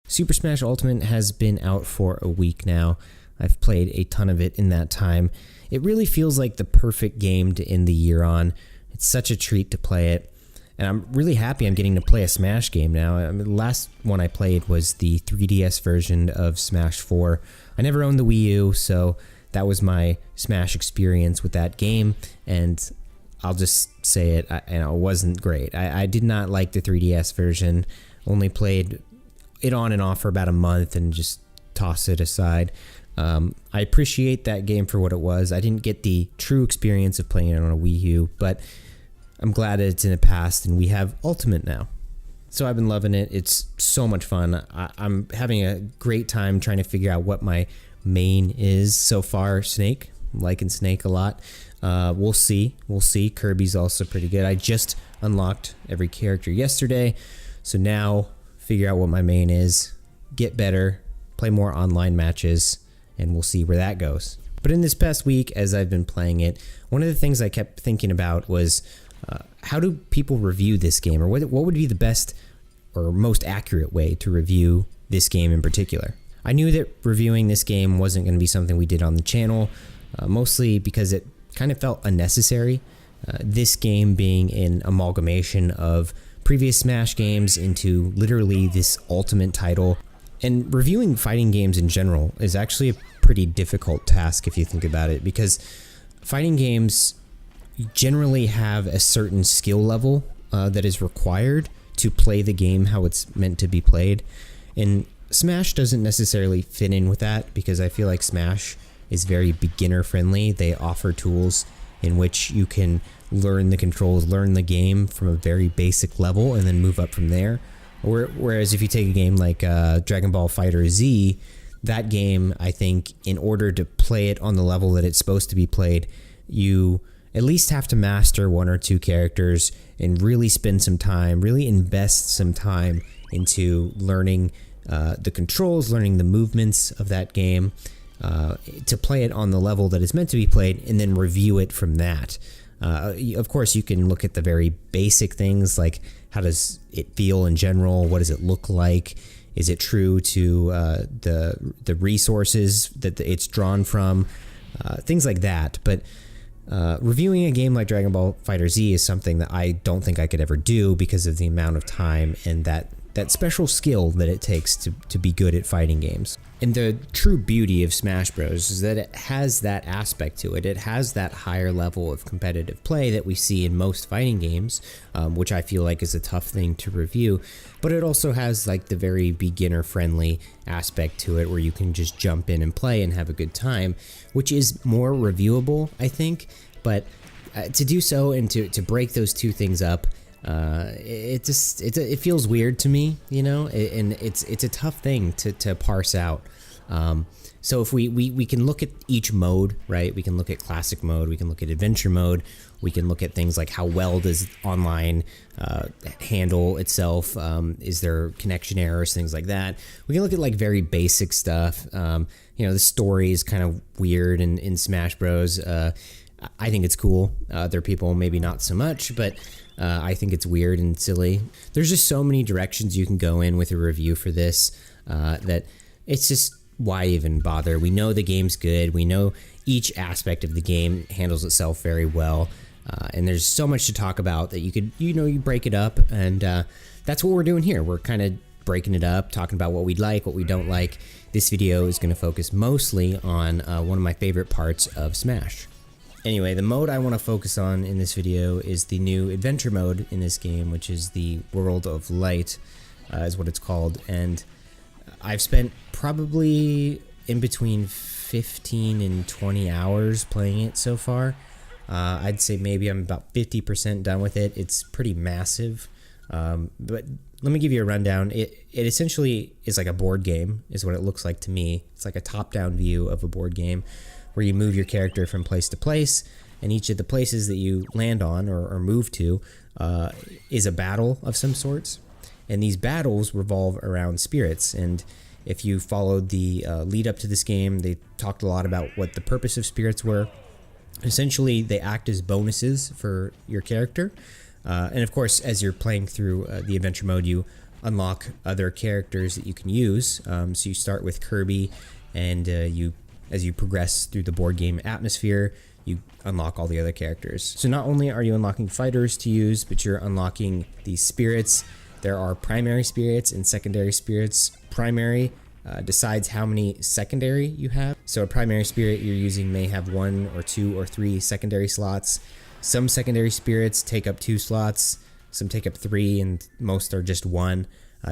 Super Smash Ultimate has been out for a week now. I've played a ton of it in that time. It really feels like the perfect game to end the year on. It's such a treat to play it. And I'm really happy I'm getting to play a Smash game now. I mean, the last one I played was the 3DS version of Smash 4. I never owned the Wii U, so that was my Smash experience with that game. And I'll just say it, it wasn't great. I did not like the 3DS version. Only played it on and off for about a month and just tossed it aside. I appreciate that game for what it was. I didn't get the true experience of playing it on a Wii U, but I'm glad that it's in the past and we have Ultimate now. So I've been loving it. It's so much fun. I'm having a great time trying to figure out what my main is so far. Snake. I'm liking Snake a lot. We'll see. Kirby's also pretty good. I just unlocked every character yesterday, so now figure out what my main is, get better, play more online matches, and we'll see where that goes. But in this past week, as I've been playing it, one of the things I kept thinking about was how do people review this game, or what would be the best or most accurate way to review this game in particular? I knew that reviewing this game wasn't going to be something we did on the channel, mostly because it kind of felt unnecessary. This game being an amalgamation of previous Smash games into literally this ultimate title. And reviewing fighting games in general is actually a pretty difficult task if you think about it, because fighting games generally have a certain skill level that is required to play the game how it's meant to be played. And Smash doesn't necessarily fit in with that, because I feel like Smash is very beginner friendly. They offer tools in which you can learn the controls, learn the game from a very basic level, and then move up from there. Whereas if you take a game like Dragon Ball FighterZ, that game, I think, in order to play it on the level that it's supposed to be played, you at least have to master one or two characters and really spend some time, really invest some time into learning the controls, learning the movements of that game, to play it on the level that it's meant to be played, and then review it from that. Of course, you can look at the very basic things like how does it feel in general, what does it look like, is it true to the resources that it's drawn from, things like that. But reviewing a game like Dragon Ball FighterZ is something that I don't think I could ever do because of the amount of time and that special skill that it takes to be good at fighting games. And the true beauty of Smash Bros. Is that it has that aspect to it. It has that higher level of competitive play that we see in most fighting games, which I feel like is a tough thing to review. But it also has like the very beginner-friendly aspect to it where you can just jump in and play and have a good time, which is more reviewable, I think. But to do so and to break those two things up, it feels weird to me, you know, and it's a tough thing to parse out. So if we can look at each mode, right? We can look at classic mode, we can look at adventure mode, we can look at things like how well does online handle itself, is there connection errors, things like that. We can look at like very basic stuff. You know, the story is kind of weird in Smash Bros. I think it's cool. Other people maybe not so much, but I think it's weird and silly. There's just so many directions you can go in with a review for this that it's just, why even bother? We know the game's good. We know each aspect of the game handles itself very well. And there's so much to talk about that you break it up. And that's what we're doing here. We're kind of breaking it up, talking about what we like, what we don't like. This video is going to focus mostly on one of my favorite parts of Smash. Anyway, the mode I want to focus on in this video is the new adventure mode in this game, which is the World of Light, is what it's called. And I've spent probably in between 15 and 20 hours playing it so far. I'd say maybe I'm about 50% done with it. It's pretty massive. But let me give you a rundown. It essentially is like a board game, is what it looks like to me. It's like a top-down view of a board game where you move your character from place to place, and each of the places that you land on or move to is a battle of some sorts. And these battles revolve around spirits. And if you followed the lead up to this game, they talked a lot about what the purpose of spirits were. Essentially, they act as bonuses for your character. And of course, as you're playing through the adventure mode, you unlock other characters that you can use. So you start with Kirby, and as you progress through the board game atmosphere, you unlock all the other characters. So not only are you unlocking fighters to use, but you're unlocking these spirits. There are primary spirits and secondary spirits. Primary decides how many secondary you have. So a primary spirit you're using may have 1 or 2 or 3 secondary slots. Some secondary spirits take up 2 slots, some take up 3, and most are just 1.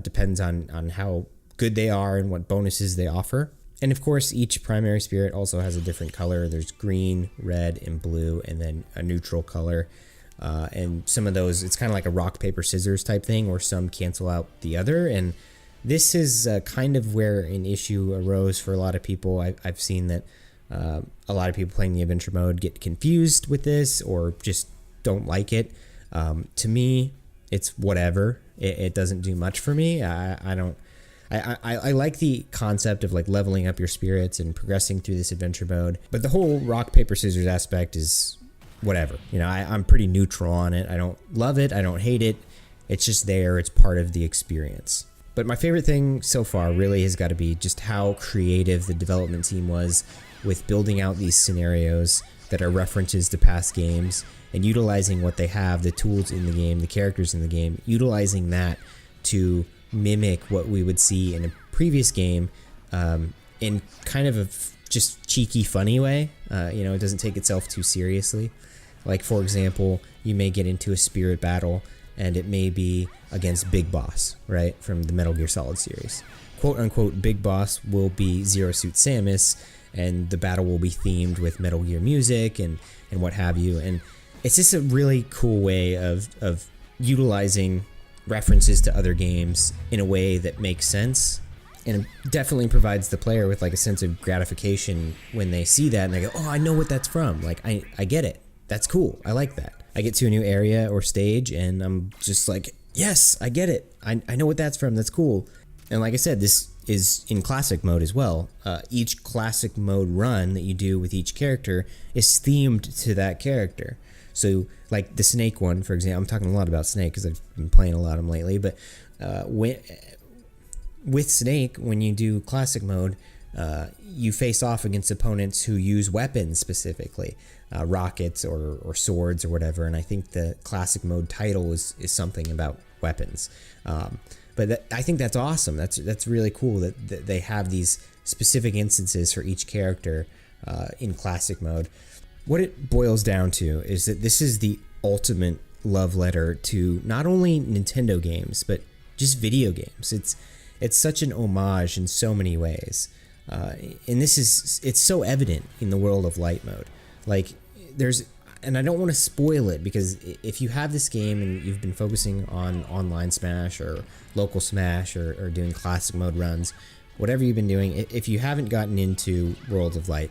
Depends on how good they are and what bonuses they offer. And of course, each primary spirit also has a different color. There's green, red, and blue, and then a neutral color. And some of those, it's kind of like a rock, paper, scissors type thing, where some cancel out the other. And this is kind of where an issue arose for a lot of people. I've seen that a lot of people playing the adventure mode get confused with this or just don't like it. To me, it's whatever. It doesn't do much for me. I like the concept of like leveling up your spirits and progressing through this adventure mode, but the whole rock, paper, scissors aspect is whatever. You know, I'm pretty neutral on it. I don't love it. I don't hate it. It's just there. It's part of the experience. But my favorite thing so far really has got to be just how creative the development team was with building out these scenarios that are references to past games and utilizing what they have, the tools in the game, the characters in the game, utilizing that to mimic what we would see in a previous game in kind of a just cheeky, funny way. It doesn't take itself too seriously. Like, for example, you may get into a spirit battle and it may be against Big Boss, right, from the Metal Gear Solid series. Quote unquote, Big Boss will be Zero Suit Samus, and the battle will be themed with Metal Gear music and what have you. And it's just a really cool way of utilizing references to other games in a way that makes sense, and it definitely provides the player with like a sense of gratification when they see that and they go, oh, I know what that's from. Like, I get it. That's cool. I like that. I get to a new area or stage and I'm just like, yes, I get it. I know what that's from. That's cool. And like I said, this is in classic mode as well. Each classic mode run that you do with each character is themed to that character. So like the Snake one, for example, I'm talking a lot about Snake because I've been playing a lot of them lately, but with Snake, when you do classic mode, you face off against opponents who use weapons specifically, rockets or swords or whatever. And I think the classic mode title is something about weapons. But I think that's awesome. That's really cool that they have these specific instances for each character in classic mode. What it boils down to is that this is the ultimate love letter to not only Nintendo games, but just video games. It's such an homage in so many ways. And it's so evident in the World of Light mode. Like, and I don't want to spoil it, because if you have this game and you've been focusing on online Smash or local Smash or doing classic mode runs, whatever you've been doing, if you haven't gotten into World of Light,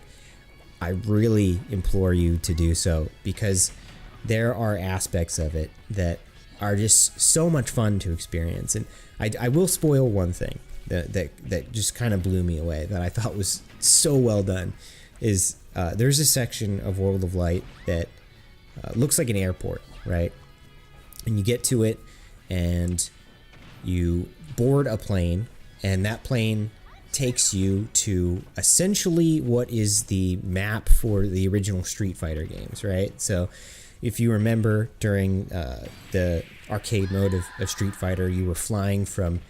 I really implore you to do so, because there are aspects of it that are just so much fun to experience. And I will spoil one thing that just kind of blew me away, that I thought was so well done, is there's a section of World of Light that looks like an airport, right? And you get to it and you board a plane, and that plane takes you to essentially what is the map for the original Street Fighter games, right? So if you remember, during the arcade mode of Street Fighter, you were flying from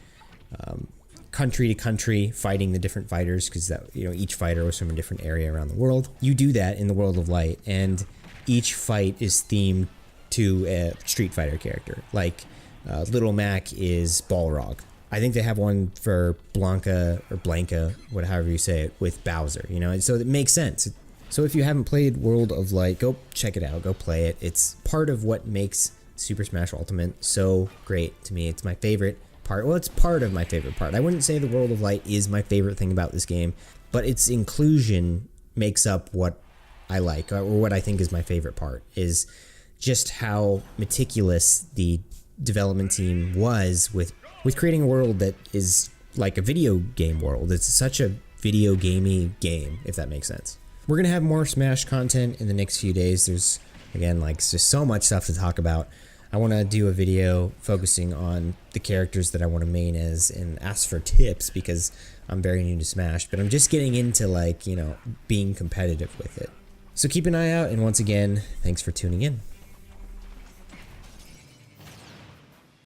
country to country, fighting the different fighters, because each fighter was from a different area around the world. You do that in the World of Light, and each fight is themed to a Street Fighter character. Like Little Mac is Balrog. I think they have one for Blanca, however you say it, with Bowser. So it makes sense. So if you haven't played World of Light, go check it out. Go play it. It's part of what makes Super Smash Ultimate so great to me. It's my favorite part. Well, it's part of my favorite part. I wouldn't say the World of Light is my favorite thing about this game, but its inclusion makes up what I like, or what I think is my favorite part, is just how meticulous the development team was with creating a world that is like a video game world. It's such a video gamey game, if that makes sense. We're going to have more Smash content in the next few days. There's, again, just so much stuff to talk about. I want to do a video focusing on the characters that I want to main as and ask for tips because I'm very new to Smash, but I'm just getting into like, being competitive with it. So keep an eye out, and once again, thanks for tuning in.